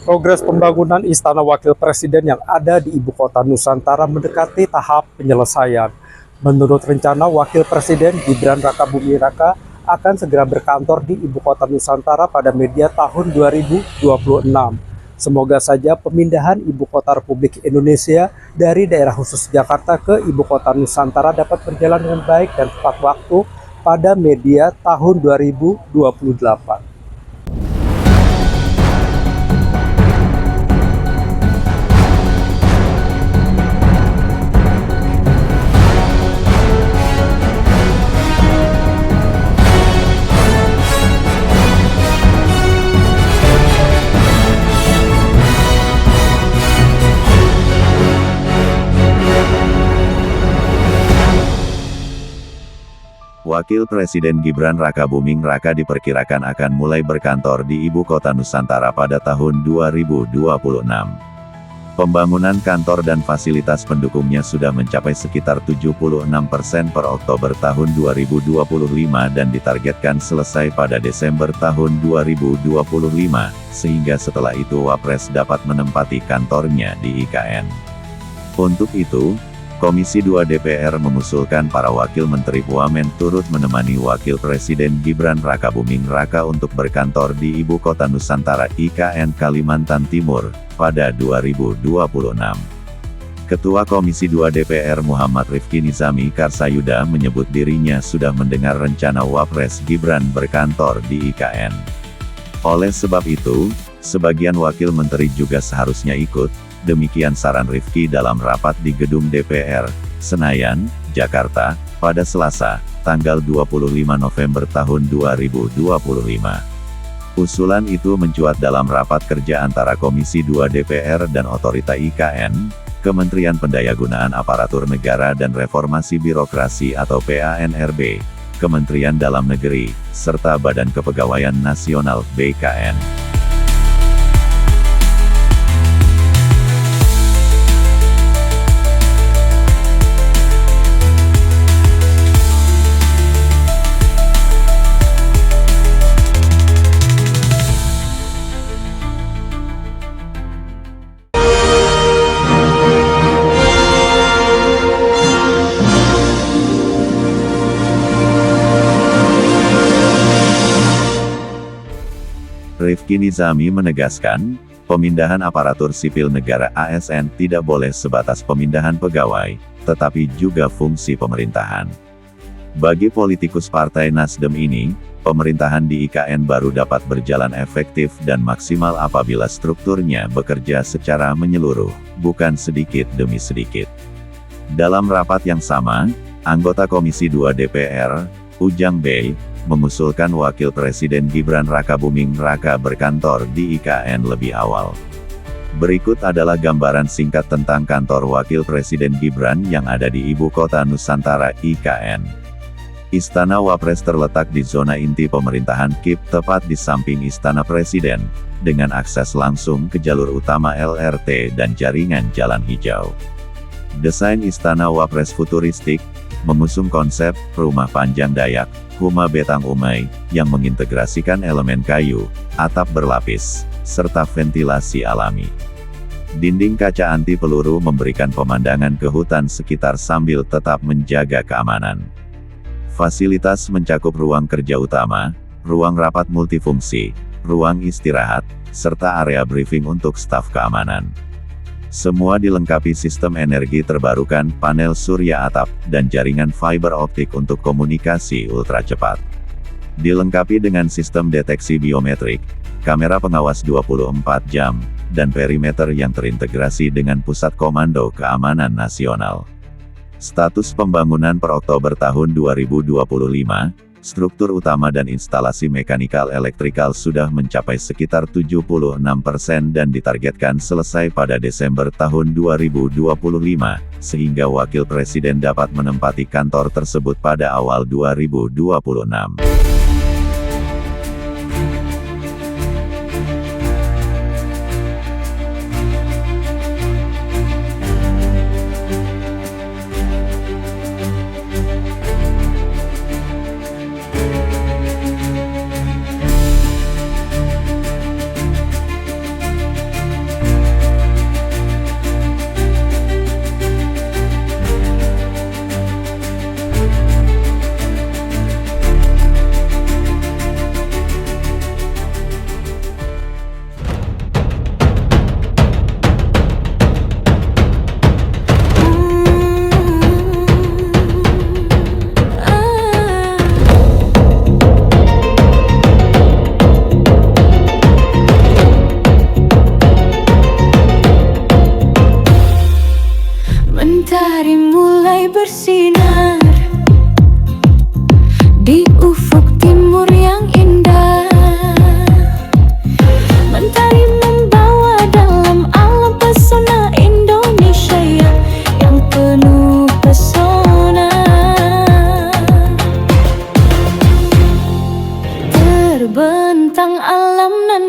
Progres pembangunan Istana Wakil Presiden yang ada di Ibu Kota Nusantara mendekati tahap penyelesaian. Menurut rencana, Wakil Presiden Gibran Rakabuming Raka akan segera berkantor di Ibu Kota Nusantara pada media tahun 2026. Semoga saja pemindahan Ibu Kota Republik Indonesia dari daerah khusus Jakarta ke Ibu Kota Nusantara dapat berjalan dengan baik dan tepat waktu pada media tahun 2028. Wakil Presiden Gibran Rakabuming Raka diperkirakan akan mulai berkantor di Ibu Kota Nusantara pada tahun 2026. Pembangunan kantor dan fasilitas pendukungnya sudah mencapai sekitar 76% per Oktober tahun 2025 dan ditargetkan selesai pada Desember tahun 2025, sehingga setelah itu Wapres dapat menempati kantornya di IKN. Untuk itu, Komisi 2 DPR mengusulkan para Wakil Menteri Wamen turut menemani Wakil Presiden Gibran Rakabuming Raka untuk berkantor di Ibu Kota Nusantara IKN Kalimantan Timur, pada 2026. Ketua Komisi 2 DPR Muhammad Rifki Nizami Karsayuda menyebut dirinya sudah mendengar rencana Wapres Gibran berkantor di IKN. Oleh sebab itu, sebagian Wakil Menteri juga seharusnya ikut. Demikian saran Rifki dalam rapat di Gedung DPR, Senayan, Jakarta, pada Selasa, tanggal 25 November tahun 2025. Usulan itu mencuat dalam rapat kerja antara Komisi 2 DPR dan Otorita IKN, Kementerian Pendayagunaan Aparatur Negara dan Reformasi Birokrasi atau PANRB, Kementerian Dalam Negeri, serta Badan Kepegawaian Nasional BKN. Rifki Nizami menegaskan, pemindahan aparatur sipil negara ASN tidak boleh sebatas pemindahan pegawai, tetapi juga fungsi pemerintahan. Bagi politikus Partai Nasdem ini, pemerintahan di IKN baru dapat berjalan efektif dan maksimal apabila strukturnya bekerja secara menyeluruh, bukan sedikit demi sedikit. Dalam rapat yang sama, anggota Komisi 2 DPR, Ujang Bey, mengusulkan Wakil Presiden Gibran Rakabuming Raka berkantor di IKN lebih awal. Berikut adalah gambaran singkat tentang kantor Wakil Presiden Gibran yang ada di Ibu Kota Nusantara IKN. Istana Wapres terletak di zona inti pemerintahan KIP tepat di samping Istana Presiden, dengan akses langsung ke jalur utama LRT dan jaringan jalan hijau. Desain Istana Wapres futuristik, mengusung konsep rumah panjang Dayak, Huma Betang Umay, yang mengintegrasikan elemen kayu, atap berlapis, serta ventilasi alami. Dinding kaca anti peluru memberikan pemandangan ke hutan sekitar sambil tetap menjaga keamanan. Fasilitas mencakup ruang kerja utama, ruang rapat multifungsi, ruang istirahat, serta area briefing untuk staf keamanan. Semua dilengkapi sistem energi terbarukan, panel surya atap, dan jaringan fiber optik untuk komunikasi ultra cepat. Dilengkapi dengan sistem deteksi biometrik, kamera pengawas 24 jam, dan perimeter yang terintegrasi dengan Pusat Komando Keamanan Nasional. Status pembangunan per Oktober tahun 2025, struktur utama dan instalasi mekanikal elektrikal sudah mencapai sekitar 76% dan ditargetkan selesai pada Desember tahun 2025, sehingga Wakil Presiden dapat menempati kantor tersebut pada awal 2026. bersinar di ufuk timur yang indah. Mentari membawa dalam alam pesona Indonesia yang penuh pesona. Terbentang alam nan